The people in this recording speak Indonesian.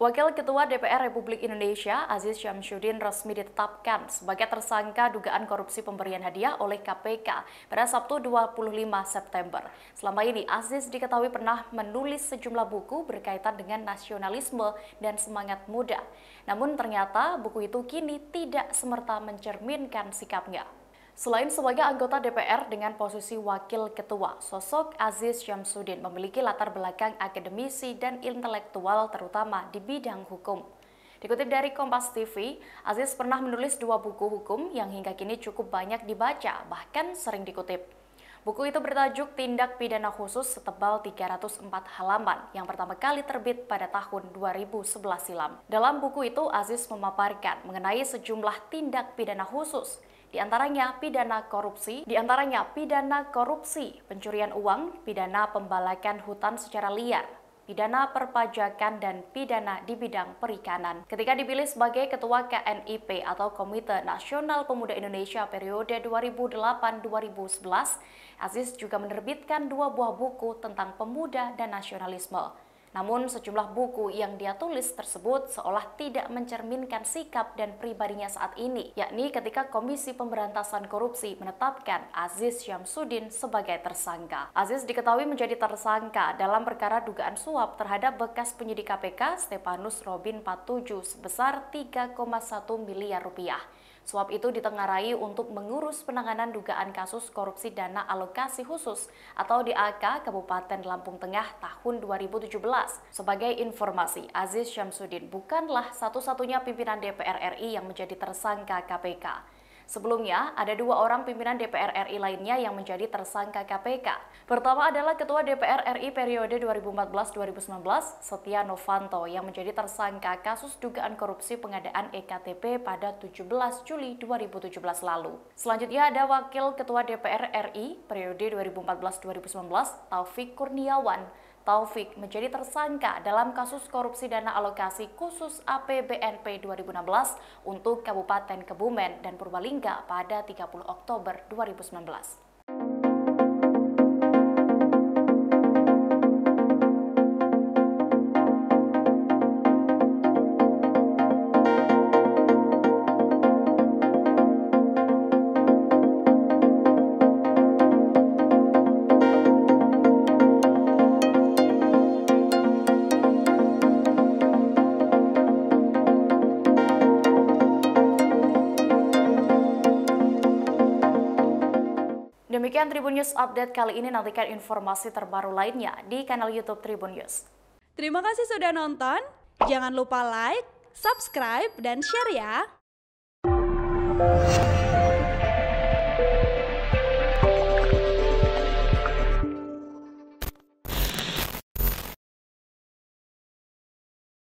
Wakil Ketua DPR Republik Indonesia, Aziz Syamsuddin resmi ditetapkan sebagai tersangka dugaan korupsi pemberian hadiah oleh KPK pada Sabtu 25 September. Selama ini, Aziz diketahui pernah menulis sejumlah buku berkaitan dengan nasionalisme dan semangat muda. Namun ternyata buku itu kini tidak semerta mencerminkan sikapnya. Selain sebagai anggota DPR dengan posisi wakil ketua, sosok Aziz Syamsuddin memiliki latar belakang akademisi dan intelektual terutama di bidang hukum. Dikutip dari Kompas TV, Aziz pernah menulis 2 buku hukum yang hingga kini cukup banyak dibaca, bahkan sering dikutip. Buku itu bertajuk Tindak Pidana Khusus setebal 304 halaman yang pertama kali terbit pada tahun 2011 silam. Dalam buku itu, Aziz memaparkan mengenai sejumlah tindak pidana khusus, di antaranya pidana korupsi, pencurian uang, pidana pembalakan hutan secara liar, pidana perpajakan, dan pidana di bidang perikanan. Ketika dipilih sebagai Ketua KNIP atau Komite Nasional Pemuda Indonesia periode 2008-2011, Aziz juga menerbitkan 2 buah buku tentang pemuda dan nasionalisme. Namun sejumlah buku yang dia tulis tersebut seolah tidak mencerminkan sikap dan pribadinya saat ini, yakni ketika Komisi Pemberantasan Korupsi menetapkan Aziz Syamsuddin sebagai tersangka. Aziz diketahui menjadi tersangka dalam perkara dugaan suap terhadap bekas penyidik KPK Stepanus Robin Patuju sebesar 3,1 miliar rupiah. Suap itu ditengarai untuk mengurus penanganan dugaan kasus korupsi dana alokasi khusus atau DAK Kabupaten Lampung Tengah tahun 2017. Sebagai informasi, Aziz Syamsuddin bukanlah satu-satunya pimpinan DPR RI yang menjadi tersangka KPK. Sebelumnya, ada 2 orang pimpinan DPR RI lainnya yang menjadi tersangka KPK. Pertama adalah Ketua DPR RI periode 2014-2019, Setia Novanto, yang menjadi tersangka kasus dugaan korupsi pengadaan EKTP pada 17 Juli 2017 lalu. Selanjutnya ada Wakil Ketua DPR RI periode 2014-2019, Taufik Kurniawan. Taufik menjadi tersangka dalam kasus korupsi dana alokasi khusus APBNP 2016 untuk Kabupaten Kebumen dan Purbalingga pada 30 Oktober 2019. Demikian Tribun News Update kali ini, nantikan informasi terbaru lainnya di kanal YouTube Tribun News. Terima kasih sudah nonton, jangan lupa like, subscribe, dan share ya!